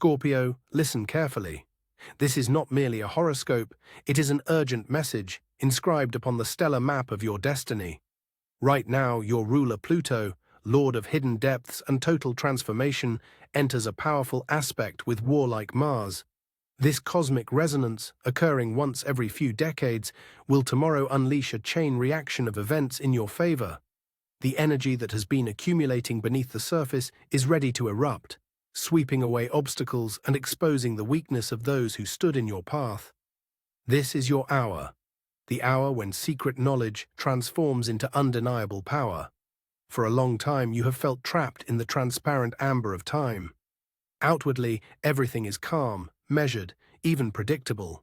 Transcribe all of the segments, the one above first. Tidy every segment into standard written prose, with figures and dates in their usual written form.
Scorpio, listen carefully. This is not merely a horoscope, it is an urgent message inscribed upon the stellar map of your destiny. Right now, your ruler Pluto, lord of hidden depths and total transformation, enters a powerful aspect with warlike Mars. This cosmic resonance, occurring once every few decades, will tomorrow unleash a chain reaction of events in your favor. The energy that has been accumulating beneath the surface is ready to erupt, sweeping away obstacles and exposing the weakness of those who stood in your path. This is your hour, the hour when secret knowledge transforms into undeniable power. For a long time you have felt trapped in the transparent amber of time. Outwardly, everything is calm, measured, even predictable.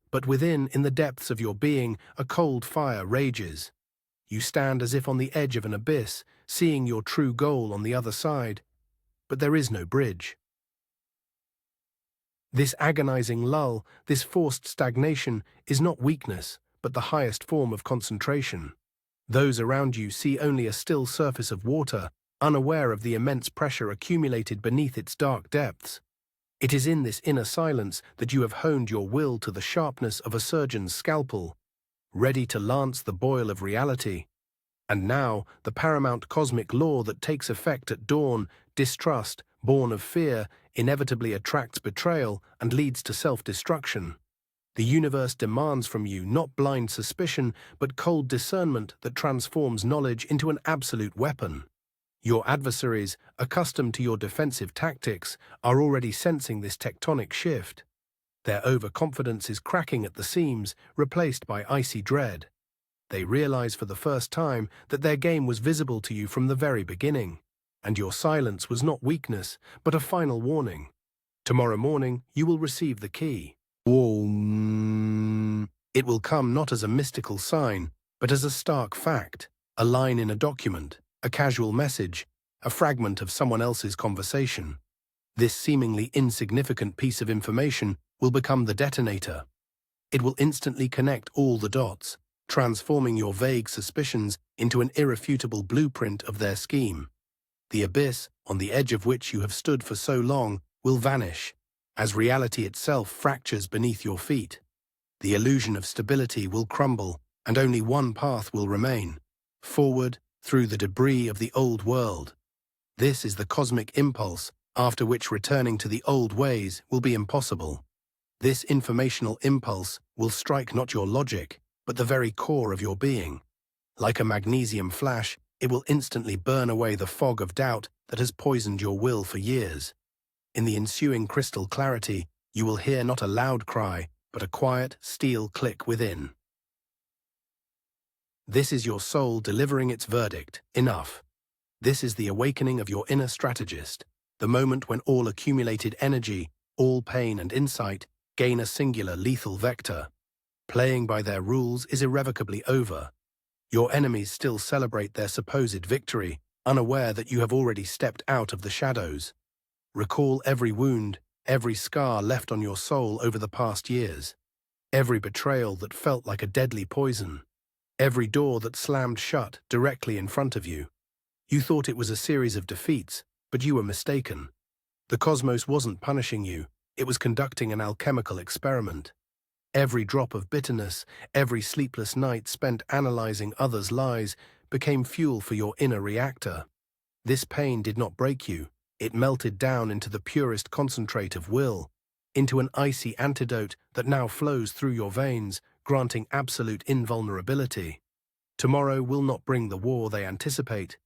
But within, in the depths of your being, a cold fire rages. You stand as if on the edge of an abyss, seeing your true goal on the other side. But there is no bridge. This agonizing lull, this forced stagnation, is not weakness, but the highest form of concentration. Those around you see only a still surface of water, unaware of the immense pressure accumulated beneath its dark depths. It is in this inner silence that you have honed your will to the sharpness of a surgeon's scalpel, ready to lance the boil of reality. And now, the paramount cosmic law that takes effect at dawn, distrust, born of fear, inevitably attracts betrayal and leads to self-destruction. The universe demands from you not blind suspicion, but cold discernment that transforms knowledge into an absolute weapon. Your adversaries, accustomed to your defensive tactics, are already sensing this tectonic shift. Their overconfidence is cracking at the seams, replaced by icy dread. They realize for the first time that their game was visible to you from the very beginning, and your silence was not weakness, but a final warning. Tomorrow morning, you will receive the key. It will come not as a mystical sign, but as a stark fact, a line in a document, a casual message, a fragment of someone else's conversation. This seemingly insignificant piece of information will become the detonator. It will instantly connect all the dots, transforming your vague suspicions into an irrefutable blueprint of their scheme. The abyss, on the edge of which you have stood for so long, will vanish, as reality itself fractures beneath your feet. The illusion of stability will crumble, and only one path will remain: forward, through the debris of the old world. This is the cosmic impulse, after which returning to the old ways will be impossible. This informational impulse will strike not your logic, but the very core of your being. Like a magnesium flash, it will instantly burn away the fog of doubt that has poisoned your will for years. In the ensuing crystal clarity, you will hear not a loud cry, but a quiet, steel click within. This is your soul delivering its verdict: enough. This is the awakening of your inner strategist, the moment when all accumulated energy, all pain and insight, gain a singular lethal vector. Playing by their rules is irrevocably over. Your enemies still celebrate their supposed victory, unaware that you have already stepped out of the shadows. Recall every wound, every scar left on your soul over the past years, every betrayal that felt like a deadly poison, every door that slammed shut directly in front of you. You thought it was a series of defeats, but you were mistaken. The cosmos wasn't punishing you, it was conducting an alchemical experiment. Every drop of bitterness, every sleepless night spent analyzing others' lies, became fuel for your inner reactor. This pain did not break you, it melted down into the purest concentrate of will, into an icy antidote that now flows through your veins, granting absolute invulnerability. Tomorrow will not bring the war they anticipate.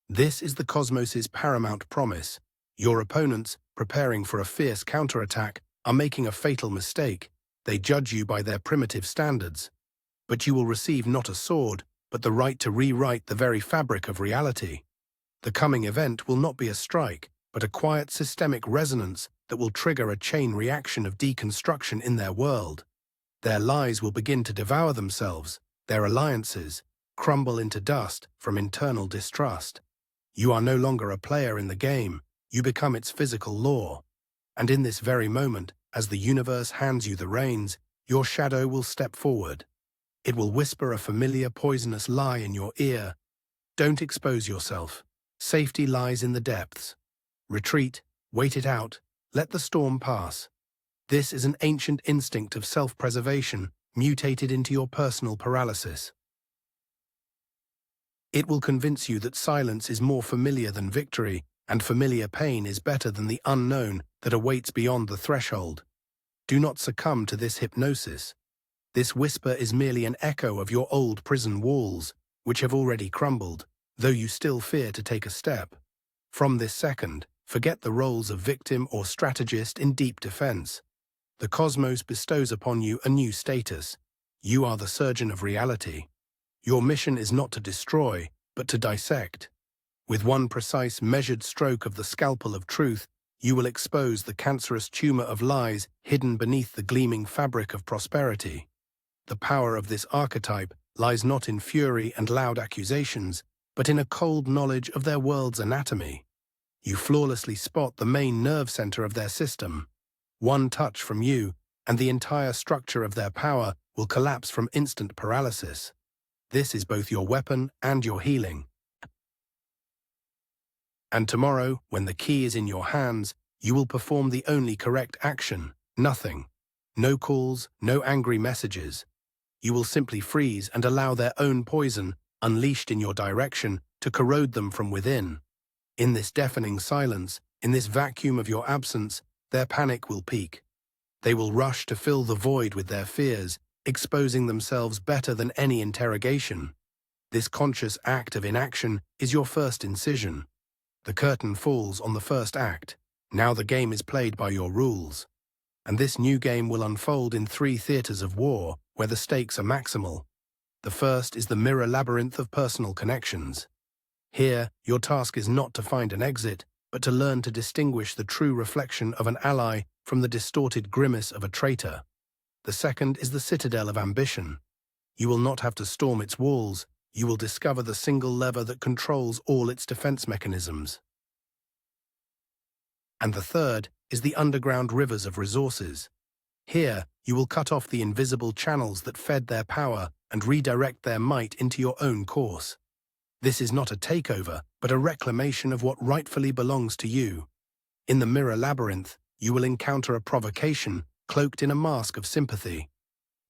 This is the cosmos's paramount promise. Your opponents, preparing for a fierce counterattack, are making a fatal mistake. They judge you by their primitive standards. But you will receive not a sword, but the right to rewrite the very fabric of reality. The coming event will not be a strike, but a quiet systemic resonance that will trigger a chain reaction of deconstruction in their world. Their lies will begin to devour themselves, their alliances crumble into dust from internal distrust. You are no longer a player in the game, you become its physical law. And in this very moment, as the universe hands you the reins, your shadow will step forward. It will whisper a familiar poisonous lie in your ear. Don't expose yourself. Safety lies in the depths. Retreat, Wait it out, let the storm pass. This is an ancient instinct of self-preservation mutated into your personal paralysis. It will convince you that silence is more familiar than victory, and familiar pain is better than the unknown that awaits beyond the threshold. Do not succumb to this hypnosis. This whisper is merely an echo of your old prison walls, which have already crumbled, though you still fear to take a step. From this second, forget the roles of victim or strategist in deep defense. The cosmos bestows upon you a new status. You are the surgeon of reality. Your mission is not to destroy, but to dissect. With one precise, measured stroke of the scalpel of truth, you will expose the cancerous tumor of lies hidden beneath the gleaming fabric of prosperity. The power of this archetype lies not in fury and loud accusations, but in a cold knowledge of their world's anatomy. You flawlessly spot the main nerve center of their system. One touch from you, and the entire structure of their power will collapse from instant paralysis. This is both your weapon and your healing. And tomorrow, when the key is in your hands, you will perform the only correct action: nothing. No calls, no angry messages. You will simply freeze and allow their own poison, unleashed in your direction, to corrode them from within. In this deafening silence, in this vacuum of your absence, their panic will peak. They will rush to fill the void with their fears, exposing themselves better than any interrogation. This conscious act of inaction is your first incision. The curtain falls on the first act. Now the game is played by your rules. And this new game will unfold in 3 theaters of war, where the stakes are maximal. The first is the mirror labyrinth of personal connections. Here, your task is not to find an exit, but to learn to distinguish the true reflection of an ally from the distorted grimace of a traitor. The second is the citadel of ambition. You will not have to storm its walls. You will discover the single lever that controls all its defense mechanisms. And the third is the underground rivers of resources. Here, you will cut off the invisible channels that fed their power and redirect their might into your own course. This is not a takeover, but a reclamation of what rightfully belongs to you. In the mirror labyrinth, you will encounter a provocation cloaked in a mask of sympathy.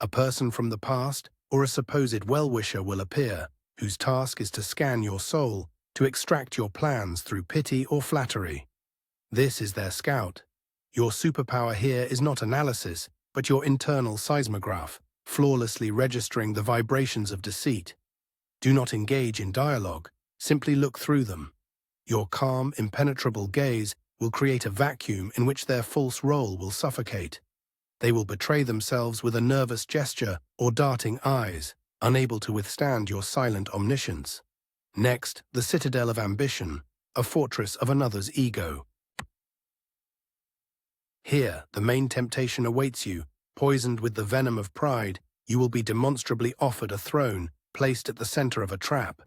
A person from the past or a supposed well-wisher will appear, whose task is to scan your soul, to extract your plans through pity or flattery. This is their scout. Your superpower here is not analysis, but your internal seismograph, flawlessly registering the vibrations of deceit. Do not engage in dialogue, simply look through them. Your calm, impenetrable gaze will create a vacuum in which their false role will suffocate. They will betray themselves with a nervous gesture or darting eyes, unable to withstand your silent omniscience. Next, the citadel of ambition, a fortress of another's ego. Here, the main temptation awaits you. Poisoned with the venom of pride, you will be demonstrably offered a throne, placed at the center of a trap.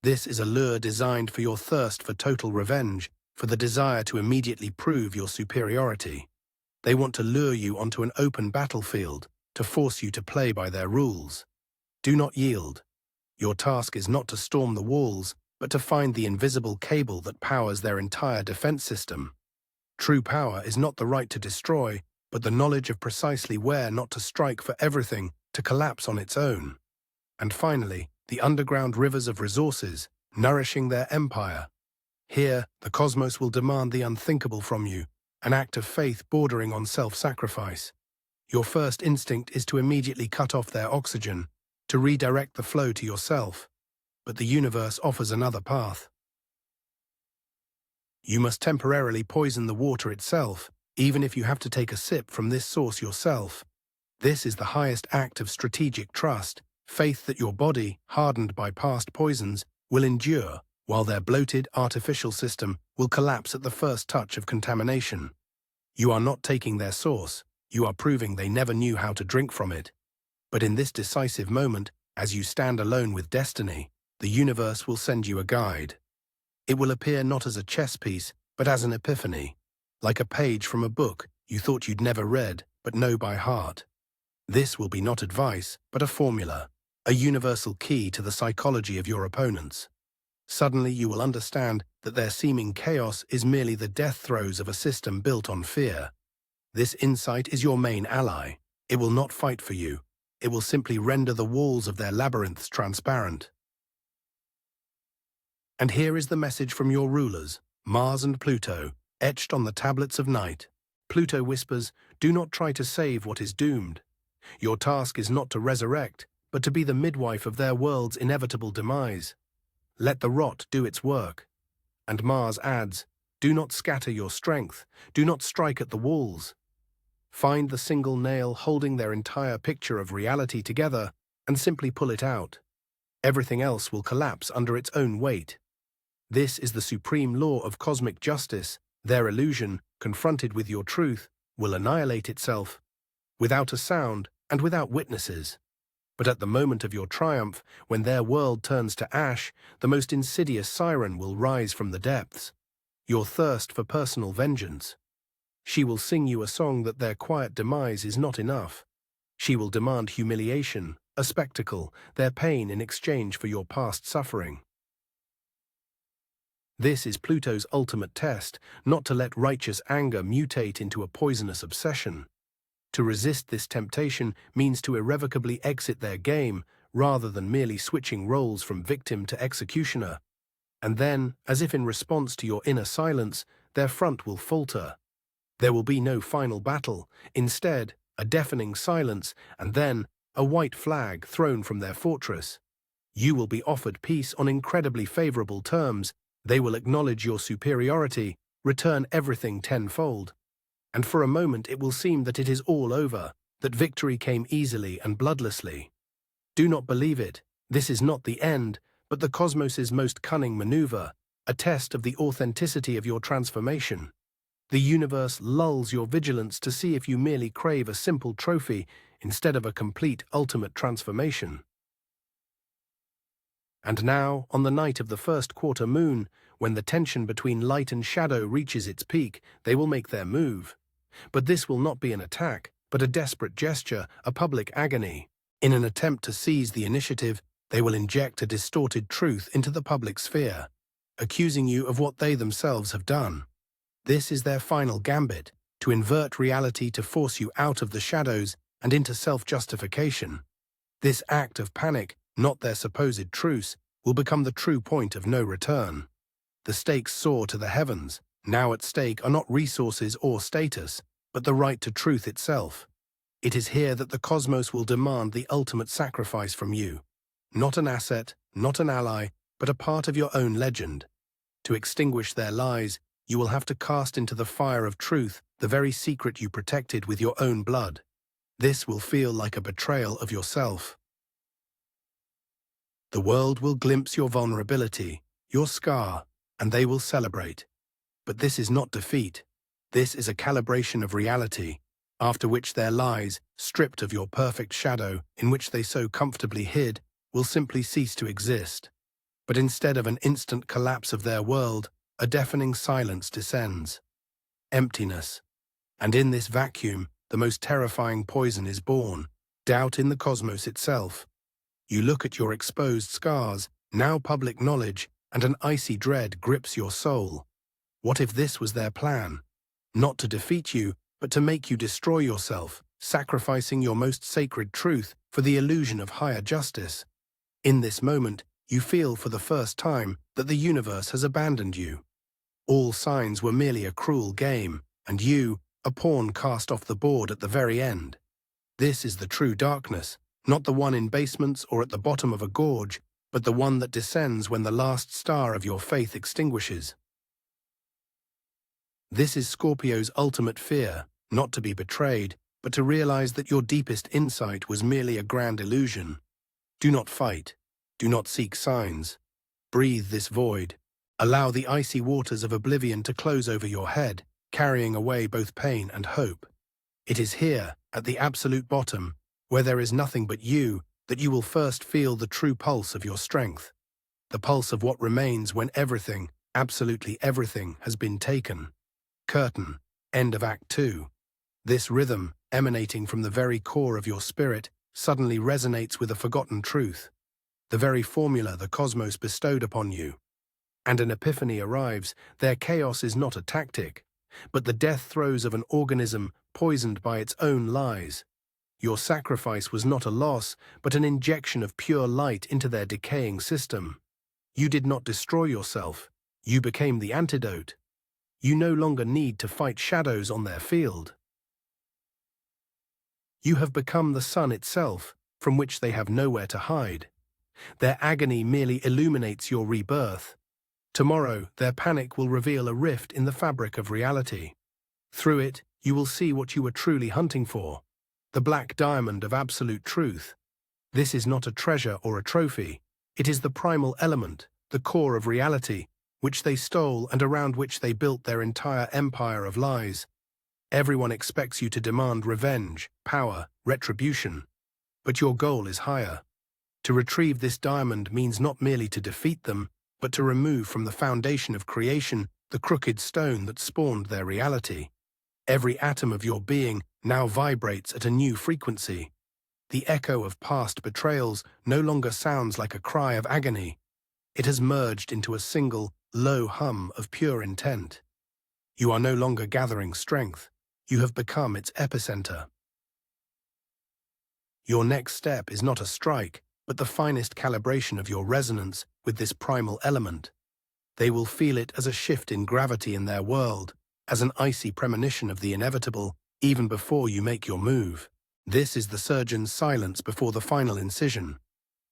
This is a lure designed for your thirst for total revenge, for the desire to immediately prove your superiority. They want to lure you onto an open battlefield, to force you to play by their rules. Do not yield. Your task is not to storm the walls, but to find the invisible cable that powers their entire defense system. True power is not the right to destroy, but the knowledge of precisely where not to strike for everything to collapse on its own. And finally, the underground rivers of resources, nourishing their empire. Here, the cosmos will demand the unthinkable from you, an act of faith bordering on self-sacrifice. Your first instinct is to immediately cut off their oxygen, to redirect the flow to yourself. But the universe offers another path. You must temporarily poison the water itself, even if you have to take a sip from this source yourself. This is the highest act of strategic trust, faith that your body, hardened by past poisons, will endure, while their bloated, artificial system will collapse at the first touch of contamination. You are not taking their source, you are proving they never knew how to drink from it. But in this decisive moment, as you stand alone with destiny, the universe will send you a guide. It will appear not as a chess piece, but as an epiphany, like a page from a book you thought you'd never read, but know by heart. This will be not advice, but a formula, a universal key to the psychology of your opponents. Suddenly you will understand that their seeming chaos is merely the death throes of a system built on fear. This insight is your main ally. It will not fight for you. It will simply render the walls of their labyrinths transparent. And here is the message from your rulers, Mars and Pluto, etched on the tablets of night. Pluto whispers, "Do not try to save what is doomed. Your task is not to resurrect, but to be the midwife of their world's inevitable demise. Let the rot do its work." And Mars adds, "Do not scatter your strength. Do not strike at the walls. Find the single nail holding their entire picture of reality together and simply pull it out. Everything else will collapse under its own weight." This is the supreme law of cosmic justice. Their illusion, confronted with your truth, will annihilate itself, without a sound and without witnesses. But at the moment of your triumph, when their world turns to ash, the most insidious siren will rise from the depths. Your thirst for personal vengeance. She will sing you a song that their quiet demise is not enough. She will demand humiliation, a spectacle, their pain in exchange for your past suffering. This is Pluto's ultimate test, not to let righteous anger mutate into a poisonous obsession. To resist this temptation means to irrevocably exit their game, rather than merely switching roles from victim to executioner. And then, as if in response to your inner silence, their front will falter. There will be no final battle. Instead, a deafening silence, and then a white flag thrown from their fortress. You will be offered peace on incredibly favorable terms. They will acknowledge your superiority, return everything tenfold. And for a moment it will seem that it is all over, that victory came easily and bloodlessly. Do not believe it. This is not the end, but the cosmos's most cunning maneuver, a test of the authenticity of your transformation. The universe lulls your vigilance to see if you merely crave a simple trophy instead of a complete ultimate transformation. And now, on the night of the first quarter moon, when the tension between light and shadow reaches its peak, they will make their move. But this will not be an attack, but a desperate gesture, a public agony. In an attempt to seize the initiative, they will inject a distorted truth into the public sphere, accusing you of what they themselves have done. This is their final gambit, to invert reality to force you out of the shadows and into self-justification. This act of panic, not their supposed truce, will become the true point of no return. The stakes soar to the heavens. Now at stake are not resources or status, but the right to truth itself. It is here that the cosmos will demand the ultimate sacrifice from you. Not an asset, not an ally, but a part of your own legend. To extinguish their lies, you will have to cast into the fire of truth the very secret you protected with your own blood. This will feel like a betrayal of yourself. The world will glimpse your vulnerability, your scar, and they will celebrate. But this is not defeat. This is a calibration of reality, after which their lies, stripped of your perfect shadow in which they so comfortably hid, will simply cease to exist. But instead of an instant collapse of their world, a deafening silence descends. Emptiness. And in this vacuum, the most terrifying poison is born, doubt in the cosmos itself. You look at your exposed scars, now public knowledge, and an icy dread grips your soul. What if this was their plan? Not to defeat you, but to make you destroy yourself, sacrificing your most sacred truth for the illusion of higher justice. In this moment, you feel for the first time that the universe has abandoned you. All signs were merely a cruel game, and you, a pawn cast off the board at the very end. This is the true darkness, not the one in basements or at the bottom of a gorge, but the one that descends when the last star of your faith extinguishes. This is Scorpio's ultimate fear, not to be betrayed, but to realize that your deepest insight was merely a grand illusion. Do not fight. Do not seek signs. Breathe this void. Allow the icy waters of oblivion to close over your head, carrying away both pain and hope. It is here, at the absolute bottom, where there is nothing but you, that you will first feel the true pulse of your strength. The pulse of what remains when everything, absolutely everything, has been taken. Curtain. End of Act 2. This rhythm, emanating from the very core of your spirit, suddenly resonates with a forgotten truth. The very formula the cosmos bestowed upon you. and an epiphany arrives, their chaos is not a tactic, but the death throes of an organism poisoned by its own lies. Your sacrifice was not a loss, but an injection of pure light into their decaying system. You did not destroy yourself. You became the antidote. You no longer need to fight shadows on their field. You have become the sun itself, from which they have nowhere to hide. Their agony merely illuminates your rebirth. Tomorrow, their panic will reveal a rift in the fabric of reality. Through it, you will see what you were truly hunting for, the black diamond of absolute truth. This is not a treasure or a trophy. It is the primal element, the core of reality, which they stole and around which they built their entire empire of lies. Everyone expects you to demand revenge, power, retribution. But your goal is higher. To retrieve this diamond means not merely to defeat them, but to remove from the foundation of creation the crooked stone that spawned their reality. Every atom of your being now vibrates at a new frequency. The echo of past betrayals no longer sounds like a cry of agony. It has merged into a single, low hum of pure intent. You are no longer gathering strength. You have become its epicenter. Your next step is not a strike, but the finest calibration of your resonance with this primal element. They will feel it as a shift in gravity in their world, as an icy premonition of the inevitable, even before you make your move. This is the surgeon's silence before the final incision.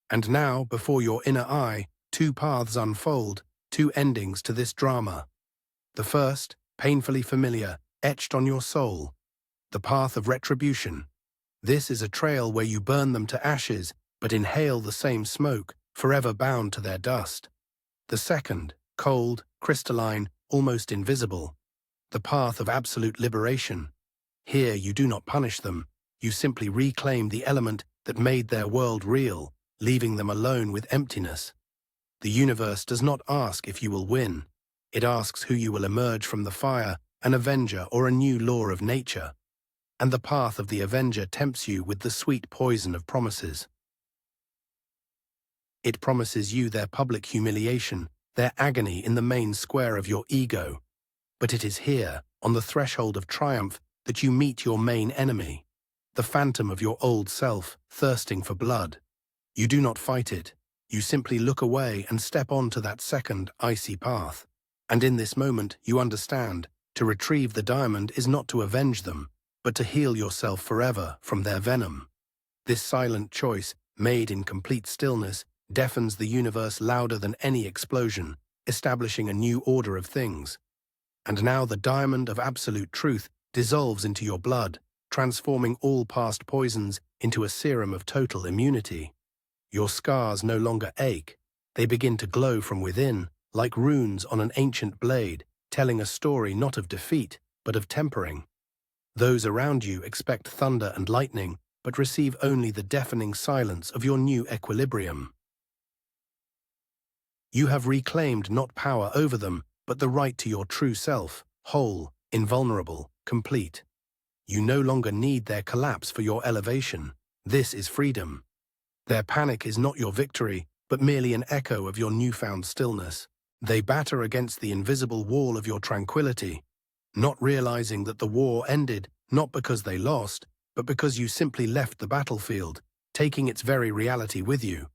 And now, before your inner eye, two paths unfold, two endings to this drama. The first, painfully familiar, etched on your soul. The path of retribution. This is a trail where you burn them to ashes, but inhale the same smoke, forever bound to their dust. The second, cold, crystalline, almost invisible. The path of absolute liberation. Here you do not punish them. You simply reclaim the element that made their world real, leaving them alone with emptiness. The universe does not ask if you will win. It asks who you will emerge from the fire, an avenger or a new law of nature. And the path of the avenger tempts you with the sweet poison of promises. It promises you their public humiliation, their agony in the main square of your ego. But it is here, on the threshold of triumph, that you meet your main enemy, the phantom of your old self, thirsting for blood. You do not fight it. You simply look away and step onto that second, icy path. And in this moment, you understand, to retrieve the diamond is not to avenge them, but to heal yourself forever from their venom. This silent choice, made in complete stillness, deafens the universe louder than any explosion, establishing a new order of things. And now the diamond of absolute truth dissolves into your blood, transforming all past poisons into a serum of total immunity. Your scars no longer ache. They begin to glow from within, like runes on an ancient blade, telling a story not of defeat, but of tempering. Those around you expect thunder and lightning, but receive only the deafening silence of your new equilibrium. You have reclaimed not power over them, but the right to your true self, whole, invulnerable, complete. You no longer need their collapse for your elevation. This is freedom. Their panic is not your victory, but merely an echo of your newfound stillness. They batter against the invisible wall of your tranquility, not realizing that the war ended not because they lost, but because you simply left the battlefield, taking its very reality with you.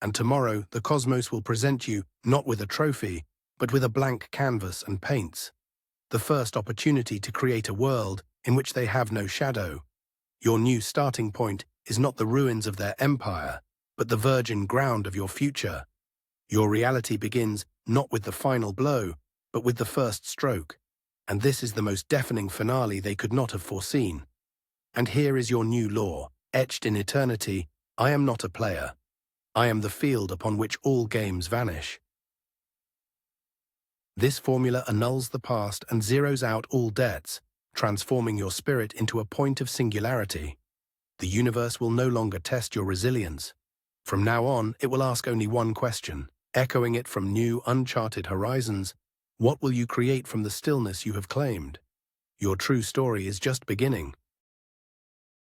And tomorrow the cosmos will present you not with a trophy, but with a blank canvas and paints. The first opportunity to create a world in which they have no shadow. Your new starting point is not the ruins of their empire, but the virgin ground of your future. Your reality begins not with the final blow, but with the first stroke. And this is the most deafening finale they could not have foreseen. And here is your new law, etched in eternity: I am not a player. I am the field upon which all games vanish. This formula annuls the past and zeroes out all debts, transforming your spirit into a point of singularity. The universe will no longer test your resilience. From now on, it will ask only one question, echoing it from new, uncharted horizons: what will you create from the stillness you have claimed? Your true story is just beginning.